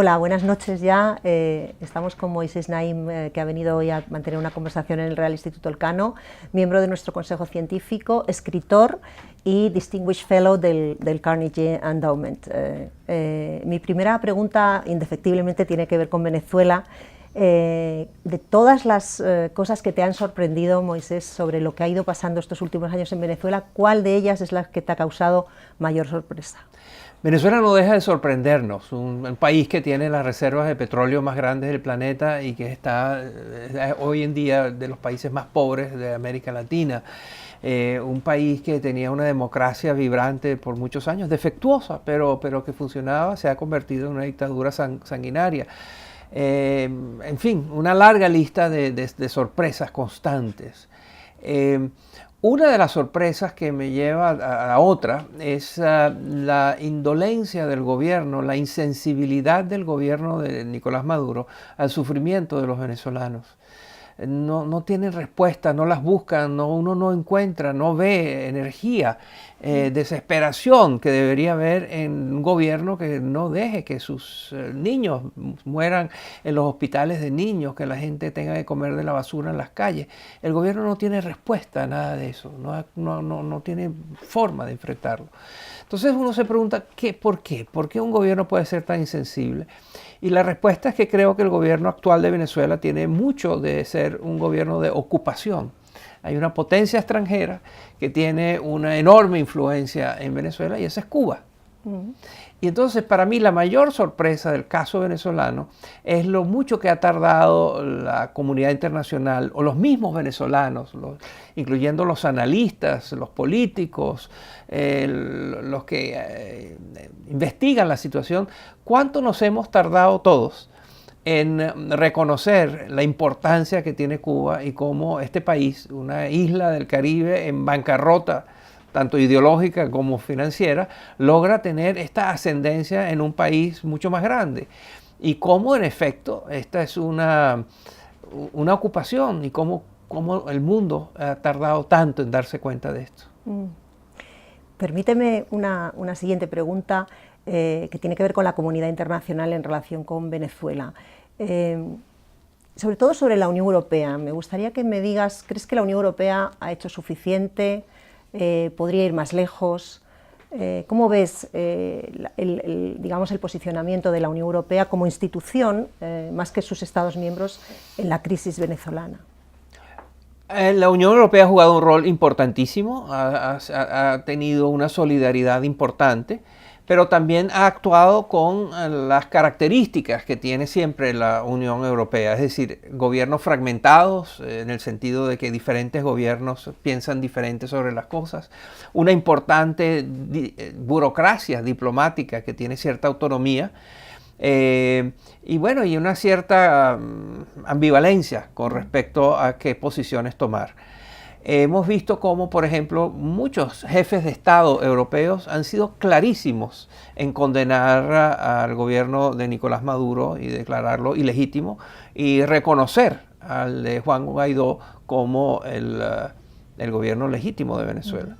Hola, buenas noches ya. Estamos con Moisés Naim, que ha venido hoy a mantener una conversación en el Real Instituto Elcano, miembro de nuestro Consejo Científico, escritor y Distinguished Fellow del Carnegie Endowment. Mi primera pregunta, indefectiblemente, tiene que ver con Venezuela. De todas las cosas que te han sorprendido, Moisés, sobre lo que ha ido pasando estos últimos años en Venezuela, ¿cuál de ellas es la que te ha causado mayor sorpresa? Venezuela no deja de sorprendernos, un país que tiene las reservas de petróleo más grandes del planeta y que está hoy en día de los países más pobres de América Latina. Un país que tenía una democracia vibrante por muchos años, defectuosa, pero que funcionaba, se ha convertido en una dictadura sanguinaria. En fin, una larga lista de sorpresas constantes. Una de las sorpresas que me lleva a otra es la indolencia del gobierno, la insensibilidad del gobierno de Nicolás Maduro al sufrimiento de los venezolanos. No tienen respuesta, no las buscan, uno no encuentra, no ve energía, desesperación que debería haber en un gobierno que no deje que sus niños mueran en los hospitales de niños, que la gente tenga que comer de la basura en las calles. El gobierno no tiene respuesta a nada de eso, no tiene forma de enfrentarlo. Entonces uno se pregunta, ¿por qué? ¿Por qué un gobierno puede ser tan insensible? Y la respuesta es que creo que el gobierno actual de Venezuela tiene mucho de ser un gobierno de ocupación. Hay una potencia extranjera que tiene una enorme influencia en Venezuela y esa es Cuba. Y entonces para mí la mayor sorpresa del caso venezolano es lo mucho que ha tardado la comunidad internacional o los mismos venezolanos, incluyendo los analistas, los políticos, los que investigan la situación, cuánto nos hemos tardado todos en reconocer la importancia que tiene Cuba y cómo este país, una isla del Caribe en bancarrota, tanto ideológica como financiera, logra tener esta ascendencia en un país mucho más grande. Y cómo, en efecto, esta es una ocupación y cómo el mundo ha tardado tanto en darse cuenta de esto. Permíteme una siguiente pregunta que tiene que ver con la comunidad internacional en relación con Venezuela. Sobre todo sobre la Unión Europea. Me gustaría que me digas, ¿crees que la Unión Europea ha hecho suficiente? ¿Podría ir más lejos? ¿Cómo ves digamos, el posicionamiento de la Unión Europea como institución, más que sus Estados miembros, en la crisis venezolana? La Unión Europea ha jugado un rol importantísimo, ha tenido una solidaridad importante, pero también ha actuado con las características que tiene siempre la Unión Europea, es decir, gobiernos fragmentados, en el sentido de que diferentes gobiernos piensan diferente sobre las cosas, una importante burocracia diplomática que tiene cierta autonomía, y bueno, y una cierta ambivalencia con respecto a qué posiciones tomar. Hemos visto cómo, por ejemplo, muchos jefes de Estado europeos han sido clarísimos en condenar al gobierno de Nicolás Maduro y declararlo ilegítimo y reconocer al de Juan Guaidó como el gobierno legítimo de Venezuela.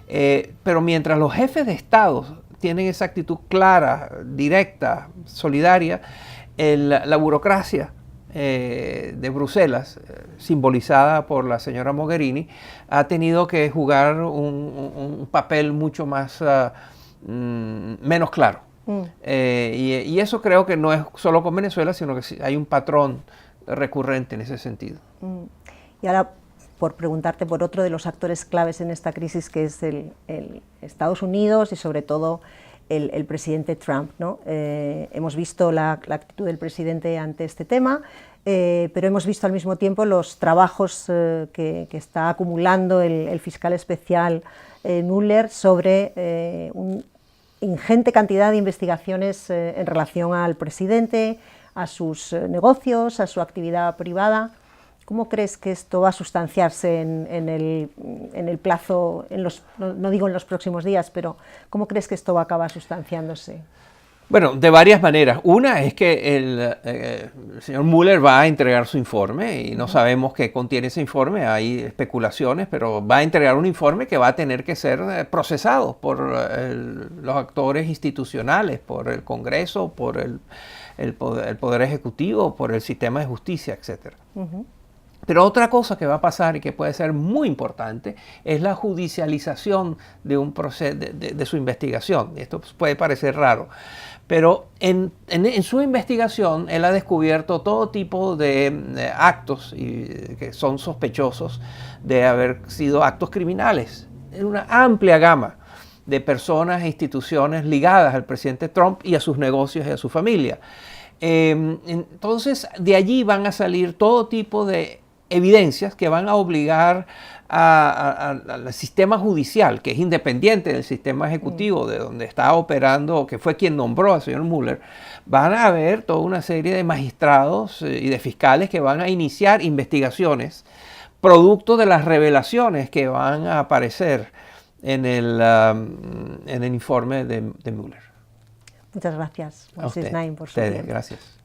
Pero mientras los jefes de Estado tienen esa actitud clara, directa, solidaria, la burocracia de Bruselas, simbolizada por la señora Mogherini, ha tenido que jugar un papel mucho más menos claro. Y eso creo que no es solo con Venezuela, sino que hay un patrón recurrente en ese sentido. Y ahora, por preguntarte por otro de los actores claves en esta crisis, que es el Estados Unidos y sobre todo el presidente Trump, ¿no? Hemos visto la actitud del presidente ante este tema, pero hemos visto al mismo tiempo los trabajos que está acumulando el fiscal especial Mueller sobre una ingente cantidad de investigaciones en relación al presidente, a sus negocios, a su actividad privada. ¿Cómo crees que esto va a sustanciarse en el plazo, no digo en los próximos días, pero cómo crees que esto va a acabar sustanciándose? Bueno, de varias maneras. Una es que el señor Mueller va a entregar su informe y no sabemos qué contiene ese informe, hay especulaciones, pero va a entregar un informe que va a tener que ser procesado por los actores institucionales, por el Congreso, por el poder ejecutivo, por el sistema de justicia, etc. Pero otra cosa que va a pasar y que puede ser muy importante es la judicialización de un proceso de su investigación. Esto puede parecer raro, pero en su investigación él ha descubierto todo tipo de actos que son sospechosos de haber sido actos criminales. En una amplia gama de personas e instituciones ligadas al presidente Trump y a sus negocios y a su familia. Entonces, de allí van a salir todo tipo de evidencias que van a obligar al sistema judicial, que es independiente del sistema ejecutivo, de donde está operando, que fue quien nombró al señor Mueller. Van a haber toda una serie de magistrados y de fiscales que van a iniciar investigaciones producto de las revelaciones que van a aparecer en el informe de Mueller. Muchas gracias, Moisés Naim, por su tiempo. Gracias.